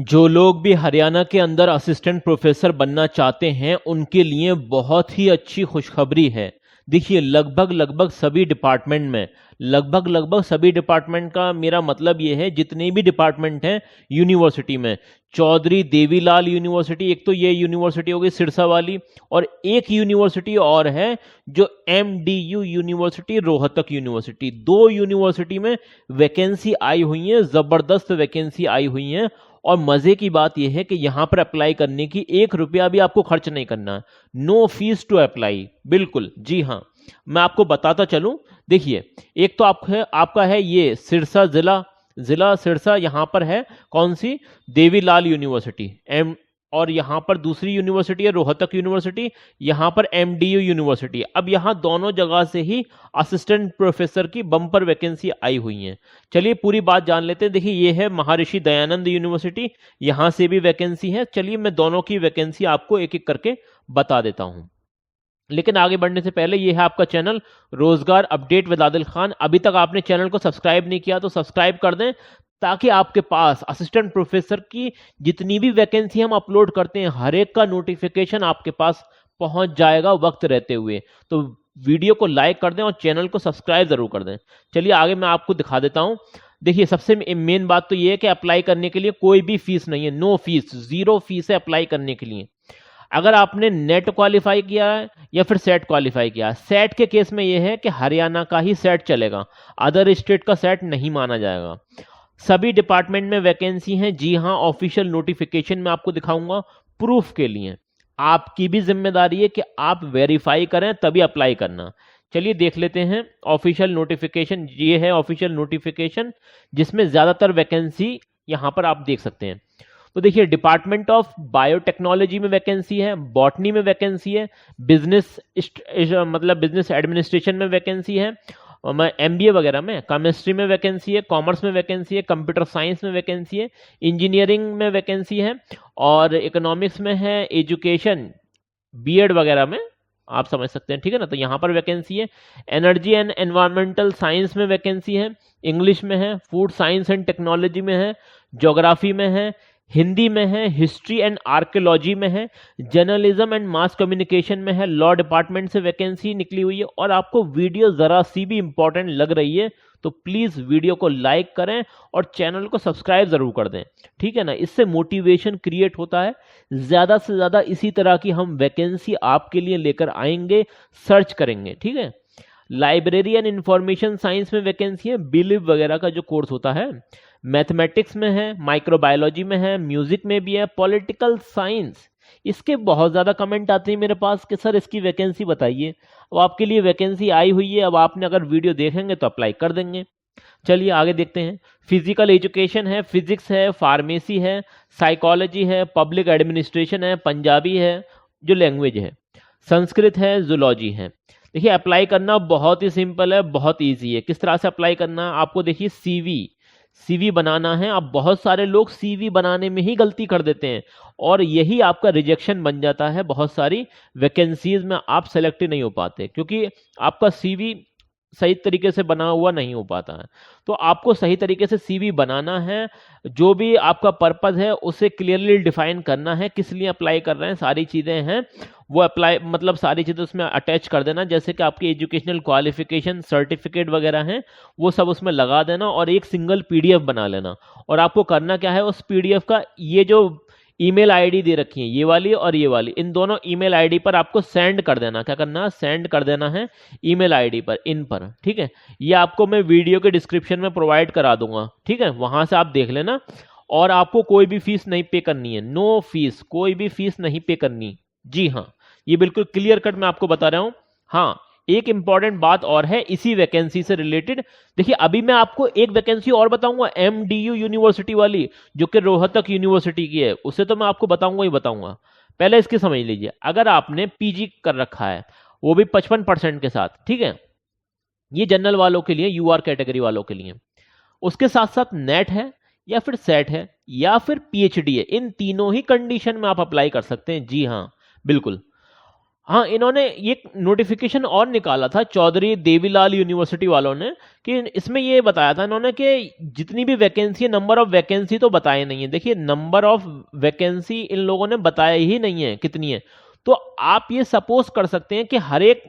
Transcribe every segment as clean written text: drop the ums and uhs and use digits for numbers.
जो लोग भी हरियाणा के अंदर असिस्टेंट प्रोफेसर बनना चाहते हैं उनके लिए बहुत ही अच्छी खुशखबरी है। देखिए लगभग लगभग सभी डिपार्टमेंट का मेरा मतलब ये है, जितने भी डिपार्टमेंट हैं यूनिवर्सिटी में, चौधरी देवीलाल यूनिवर्सिटी, एक तो ये यूनिवर्सिटी हो गई सिरसा वाली, और एक यूनिवर्सिटी और है जो एमडीयू यूनिवर्सिटी, रोहतक यूनिवर्सिटी। दो यूनिवर्सिटी में वैकेंसी आई हुई है, जबरदस्त वैकेंसी आई हुई है। और मजे की बात यह है कि यहां पर अप्लाई करने की 1 रुपया भी आपको खर्च नहीं करना है। नो फीस टू अप्लाई, बिल्कुल जी हाँ। मैं आपको बताता चलूं, देखिए एक तो आपका है ये सिरसा जिला सिरसा, यहां पर है कौन सी, देवीलाल यूनिवर्सिटी एम, और यहां पर दूसरी यूनिवर्सिटी है रोहतक यूनिवर्सिटी, यहां पर एमडीयू यूनिवर्सिटी। अब यहां दोनों जगह से ही असिस्टेंट प्रोफेसर की बम्पर वैकेंसी आई हुई है। चलिए पूरी बात जान लेते हैं। देखिए ये है महर्षि दयानंद यूनिवर्सिटी, यहां से भी वैकेंसी है। चलिए मैं दोनों की वैकेंसी आपको एक एक करके बता देता हूं, लेकिन आगे बढ़ने से पहले ये है आपका चैनल रोजगार अपडेट विद आदिल खान। अभी तक आपने चैनल को सब्सक्राइब नहीं किया तो सब्सक्राइब कर दें, ताकि आपके पास असिस्टेंट प्रोफेसर की जितनी भी वैकेंसी हम अपलोड करते हैं हर एक का नोटिफिकेशन आपके पास पहुंच जाएगा वक्त रहते हुए। तो वीडियो को लाइक कर दें और चैनल को सब्सक्राइब जरूर कर दें। चलिए आगे मैं आपको दिखा देता हूं। देखिए सबसे मेन बात तो ये है कि अप्लाई करने के लिए कोई भी फीस नहीं है, नो फीस, जीरो फीस है अप्लाई करने के लिए। अगर आपने नेट क्वालिफाई किया है या फिर सेट क्वालिफाई किया है, सेट के केस में यह है कि हरियाणा का ही सेट चलेगा, अदर स्टेट का सेट नहीं माना जाएगा। सभी डिपार्टमेंट में वैकेंसी है, जी हाँ। ऑफिशियल नोटिफिकेशन में आपको दिखाऊंगा प्रूफ के लिए। आपकी भी जिम्मेदारी है कि आप वेरीफाई करें तभी अप्लाई करना। चलिए देख लेते हैं ऑफिशियल नोटिफिकेशन। ये है ऑफिशियल नोटिफिकेशन जिसमें ज्यादातर वैकेंसी यहां पर आप देख सकते हैं। तो देखिए डिपार्टमेंट ऑफ बायोटेक्नोलॉजी में वैकेंसी है, बॉटनी में वैकेंसी है, बिजनेस एडमिनिस्ट्रेशन में वैकेंसी है, एमबीए वगैरह में, केमिस्ट्री में वैकेंसी है, कॉमर्स में वैकेंसी है, कंप्यूटर साइंस में वैकेंसी है, इंजीनियरिंग में वैकेंसी है, और इकोनॉमिक्स में है, एजुकेशन बीएड वगैरह में आप समझ सकते हैं, ठीक है ना। तो यहाँ पर वैकेंसी है। एनर्जी एंड एनवायरमेंटल साइंस में वैकेंसी है, इंग्लिश में है, फूड साइंस एंड टेक्नोलॉजी में है, ज्योग्राफी में है, हिंदी में है, हिस्ट्री एंड आर्कियोलॉजी में है, जर्नलिज्म एंड मास कम्युनिकेशन में है, लॉ डिपार्टमेंट से वैकेंसी निकली हुई है। और आपको वीडियो जरा सी भी इंपॉर्टेंट लग रही है तो प्लीज वीडियो को लाइक करें और चैनल को सब्सक्राइब जरूर कर दें, ठीक है ना। इससे मोटिवेशन क्रिएट होता है, ज्यादा से ज्यादा इसी तरह की हम वैकेंसी आपके लिए लेकर आएंगे, सर्च करेंगे, ठीक है। लाइब्रेरी एंड इंफॉर्मेशन साइंस में वैकेंसी है, बिलीव वगैरह का जो कोर्स होता है, मैथमेटिक्स में है, माइक्रोबायोलॉजी में है, म्यूजिक में भी है, पॉलिटिकल साइंस। इसके बहुत ज्यादा कमेंट आते हैं मेरे पास कि सर इसकी वैकेंसी बताइए। अब आपके लिए वैकेंसी आई हुई है, अब आपने अगर वीडियो देखेंगे तो अप्लाई कर देंगे। चलिए आगे देखते हैं। फिजिकल एजुकेशन है, फिजिक्स है, फार्मेसी है, साइकोलॉजी है, पब्लिक एडमिनिस्ट्रेशन है, पंजाबी है जो लैंग्वेज है, संस्कृत है, जूलॉजी है। देखिए अप्लाई करना बहुत ही सिंपल है, बहुत इजी है। किस तरह से अप्लाई करना है आपको, देखिए सीवी बनाना है। अब बहुत सारे लोग सीवी बनाने में ही गलती कर देते हैं और यही आपका रिजेक्शन बन जाता है। बहुत सारी वैकेंसीज में आप सेलेक्ट नहीं हो पाते क्योंकि आपका सीवी सही तरीके से बना हुआ नहीं हो पाता है। तो आपको सही तरीके से सीवी बनाना है, जो भी आपका पर्पस है उसे क्लियरली डिफाइन करना है, किस लिए अप्लाई कर रहे हैं, सारी चीजें हैं वो अप्लाई सारी चीजें उसमें अटैच कर देना। जैसे कि आपकी एजुकेशनल क्वालिफिकेशन सर्टिफिकेट वगैरह हैं वो सब उसमें लगा देना और एक सिंगल पीडीएफ बना लेना। और आपको करना क्या है, उस पीडीएफ का ये जो ईमेल आईडी दे रखी है ये वाली और ये वाली, इन दोनों ईमेल आईडी पर आपको सेंड कर देना। क्या करना है, सेंड कर देना है ईमेल आईडी पर, इन पर, ठीक है। ये आपको मैं वीडियो के डिस्क्रिप्शन में प्रोवाइड करा दूंगा, ठीक है, वहां से आप देख लेना। और आपको कोई भी फीस नहीं पे करनी है, नो फीस, कोई भी फीस नहीं पे करनी। जी हाँ, ये बिल्कुल क्लियर कट मैं आपको बता रहा हूं। हाँ, एक इंपॉर्टेंट बात और है इसी वैकेंसी से रिलेटेड। देखिए अभी मैं आपको एक वैकेंसी और बताऊंगा, एमडीयू यूनिवर्सिटी वाली जो कि रोहतक यूनिवर्सिटी की है, उसे तो मैं आपको बताऊंगा ही बताऊंगा। पहले इसकी समझ लीजिए, अगर आपने पीजी कर रखा है वो भी 55% के साथ, ठीक है, ये जनरल वालों के लिए, यूआर कैटेगरी वालों के लिए, उसके साथ साथ नेट है या फिर सेट है या फिर पीएचडी है, इन तीनों ही कंडीशन में आप अप्लाई कर सकते हैं। जी हाँ बिल्कुल। हाँ, इन्होंने ये नोटिफिकेशन और निकाला था चौधरी देवीलाल यूनिवर्सिटी वालों ने, कि इसमें ये बताया था इन्होंने कि जितनी भी वैकेंसी है, नंबर ऑफ वैकेंसी तो बताए नहीं है। देखिए, नंबर ऑफ वैकेंसी इन लोगों ने बताया ही नहीं है कितनी है। तो आप ये सपोज कर सकते हैं कि हर एक,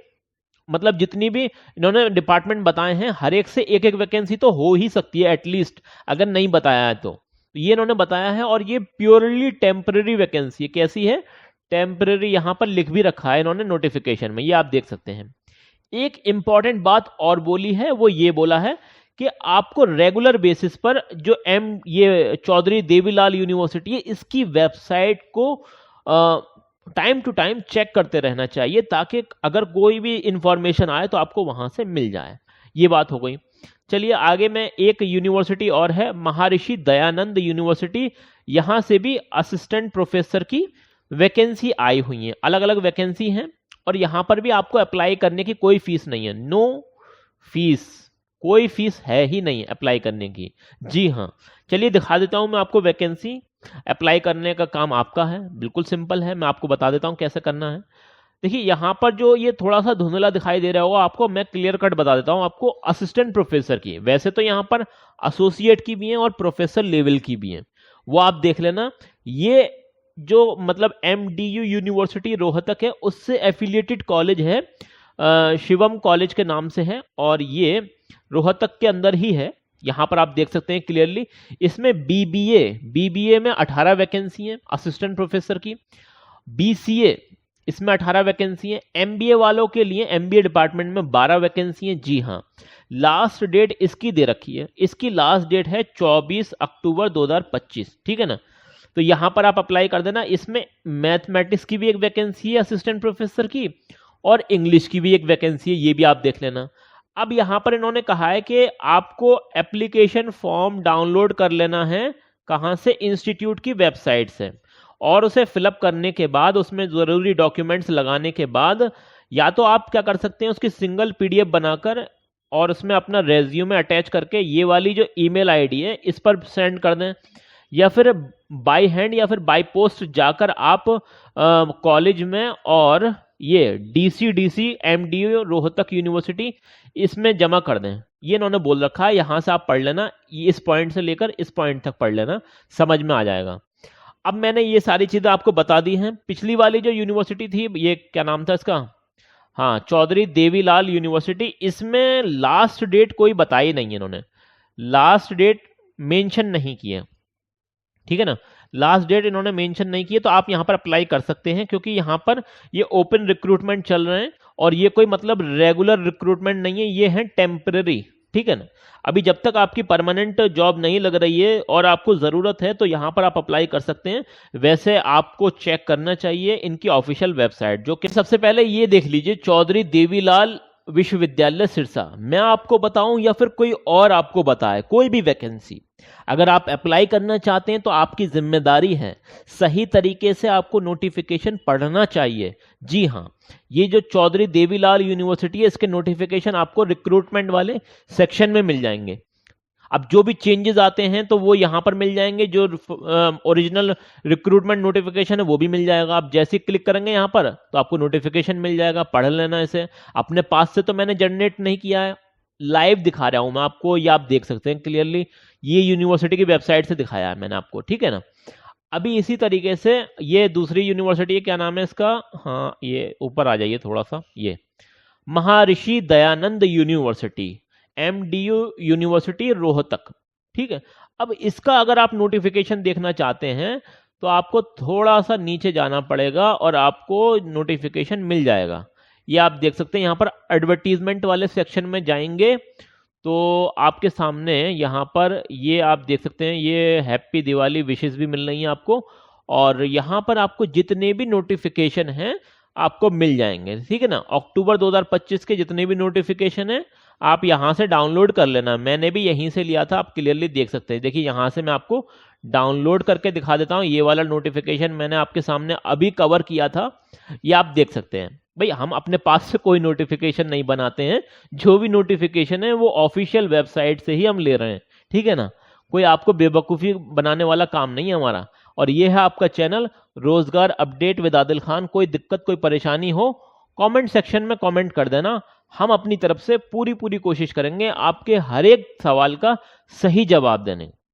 मतलब जितनी भी इन्होंने डिपार्टमेंट बताए हैं, हर एक से एक एक वैकेंसी तो हो ही सकती है एटलीस्ट, अगर नहीं बताया है तो ये इन्होंने बताया है। और ये प्योरली टेम्पररी वैकेंसी है। कैसी है? टेम्पररी। यहां पर लिख भी रखा है इन्होंने नोटिफिकेशन में, ये आप देख सकते हैं। एक इंपॉर्टेंट बात और बोली है, वो ये बोला है कि आपको रेगुलर बेसिस पर जो ये चौधरी देवीलाल यूनिवर्सिटी है, इसकी वेबसाइट को टाइम टू टाइम चेक करते रहना चाहिए, ताकि अगर कोई भी इंफॉर्मेशन आए तो आपको वहां से मिल जाए। ये बात हो गई। चलिए आगे में एक यूनिवर्सिटी और है, महर्षि दयानंद यूनिवर्सिटी। यहां से भी असिस्टेंट प्रोफेसर की वैकेंसी आई हुई है, अलग अलग वैकेंसी हैं। और यहां पर भी आपको अप्लाई करने की कोई फीस नहीं है, नो फीस, कोई फीस है ही नहीं अप्लाई करने की। जी हाँ, चलिए दिखा देता हूं मैं आपको वैकेंसी। अप्लाई करने का काम आपका है, बिल्कुल सिंपल है, मैं आपको बता देता हूं कैसे करना है। देखिए यहां पर जो ये थोड़ा सा धुंधला दिखाई दे रहा होगा आपको, मैं क्लियर कट बता देता हूं आपको। असिस्टेंट प्रोफेसर की, वैसे तो यहां पर एसोसिएट की भी है और प्रोफेसर लेवल की भी है, वो आप देख लेना। ये जो मतलब एमडीयू यूनिवर्सिटी रोहतक है, उससे एफिलिएटेड कॉलेज है, शिवम कॉलेज के नाम से है, और ये रोहतक के अंदर ही है। यहां पर आप देख सकते हैं क्लियरली। इसमें बीबीए में 18 वैकेंसी है असिस्टेंट प्रोफेसर की। बीसीए, इसमें 18 वैकेंसी है। एमबीए वालों के लिए एमबीए डिपार्टमेंट में 12 वैकेंसी है। जी हाँ, लास्ट डेट इसकी दे रखी है, इसकी लास्ट डेट है 24 अक्टूबर 2025। ठीक है ना? तो यहां पर आप अप्लाई कर देना। इसमें मैथमेटिक्स की भी एक वैकेंसी है असिस्टेंट प्रोफेसर की, और इंग्लिश की भी एक वैकेंसी है, ये भी आप देख लेना। अब यहां पर इन्होंने कहा है कि आपको एप्लीकेशन फॉर्म डाउनलोड कर लेना है। कहां से? इंस्टीट्यूट की वेबसाइट से। और उसे फिलअप करने के बाद, उसमें जरूरी डॉक्यूमेंट्स लगाने के बाद, या तो आप क्या कर सकते हैं, उसकी सिंगल पीडीएफ बनाकर और उसमें अपना रेज्यूमे अटैच करके ये वाली जो ईमेल आईडी है इस पर सेंड कर दें, या फिर बाय हैंड या फिर बाय पोस्ट जाकर आप कॉलेज में और ये डीसी एमडीयू रोहतक यूनिवर्सिटी इसमें जमा कर दें। ये इन्होंने बोल रखा है, यहां से आप पढ़ लेना, इस पॉइंट से लेकर इस पॉइंट तक पढ़ लेना, समझ में आ जाएगा। अब मैंने ये सारी चीजें आपको बता दी हैं। पिछली वाली जो यूनिवर्सिटी थी, ये क्या नाम था इसका? हाँ, चौधरी देवीलाल यूनिवर्सिटी। इसमें लास्ट डेट कोई बताई नहीं है इन्होंने, लास्ट डेट मेंशन नहीं की है। ठीक है ना? लास्ट डेट इन्होंने मेंशन नहीं की है, तो आप यहां पर अप्लाई कर सकते हैं, क्योंकि यहां पर ये ओपन रिक्रूटमेंट चल रहे हैं और ये कोई मतलब रेगुलर रिक्रूटमेंट नहीं है, ये है टेम्पररी। ठीक है ना? अभी जब तक आपकी परमानेंट जॉब नहीं लग रही है और आपको जरूरत है, तो यहां पर आप अप्लाई कर सकते हैं। वैसे आपको चेक करना चाहिए इनकी ऑफिशियल वेबसाइट, जो कि सबसे पहले ये देख लीजिए, चौधरी देवीलाल विश्वविद्यालय सिरसा। मैं आपको बताऊं या फिर कोई और आपको बताए, कोई भी वैकेंसी अगर आप अप्लाई करना चाहते हैं तो आपकी जिम्मेदारी है सही तरीके से आपको नोटिफिकेशन पढ़ना चाहिए। जी हाँ, ये जो चौधरी देवीलाल यूनिवर्सिटी है, इसके नोटिफिकेशन आपको रिक्रूटमेंट वाले सेक्शन में मिल जाएंगे। अब जो भी चेंजेस आते हैं तो वो यहां पर मिल जाएंगे, जो ओरिजिनल रिक्रूटमेंट नोटिफिकेशन है वो भी मिल जाएगा। आप जैसे क्लिक करेंगे यहां पर तो आपको नोटिफिकेशन मिल जाएगा, पढ़ लेना इसे। अपने पास से तो मैंने जनरेट नहीं किया है, लाइव दिखा रहा हूं मैं आपको, ये आप देख सकते हैं क्लियरली, ये यूनिवर्सिटी की वेबसाइट से दिखाया है मैंने आपको। ठीक है ना? अभी इसी तरीके से ये दूसरी यूनिवर्सिटी है, क्या नाम है इसका? हाँ, ये ऊपर आ जाइए थोड़ा सा, ये Maharshi Dayanand university, MDU university Rohtak. ठीक है? अब इसका अगर आप नोटिफिकेशन देखना चाहते हैं तो आपको थोड़ा सा नीचे जाना पड़ेगा और आपको नोटिफिकेशन मिल जाएगा। ये आप देख सकते हैं, यहां पर एडवर्टीजमेंट वाले सेक्शन में जाएंगे तो आपके सामने यहाँ पर ये आप देख सकते हैं, ये हैप्पी दिवाली विशेष भी मिल रही है आपको, और यहाँ पर आपको जितने भी नोटिफिकेशन हैं आपको मिल जाएंगे। ठीक है ना? अक्टूबर 2025 के जितने भी नोटिफिकेशन हैं आप यहाँ से डाउनलोड कर लेना। मैंने भी यहीं से लिया था, आप क्लियरली देख सकते हैं। देखिए यहाँ से मैं आपको डाउनलोड करके दिखा देता हूँ, ये वाला नोटिफिकेशन मैंने आपके सामने अभी कवर किया था, ये आप देख सकते हैं। भाई हम अपने पास से कोई नोटिफिकेशन नहीं बनाते हैं, जो भी नोटिफिकेशन है वो ऑफिशियल वेबसाइट से ही हम ले रहे हैं। ठीक है ना? कोई आपको बेवकूफ़ी बनाने वाला काम नहीं है हमारा। और ये है आपका चैनल रोजगार अपडेट विद आदिल खान। कोई दिक्कत कोई परेशानी हो कमेंट सेक्शन में कमेंट कर देना, हम अपनी तरफ से पूरी कोशिश करेंगे आपके हर एक सवाल का सही जवाब देने।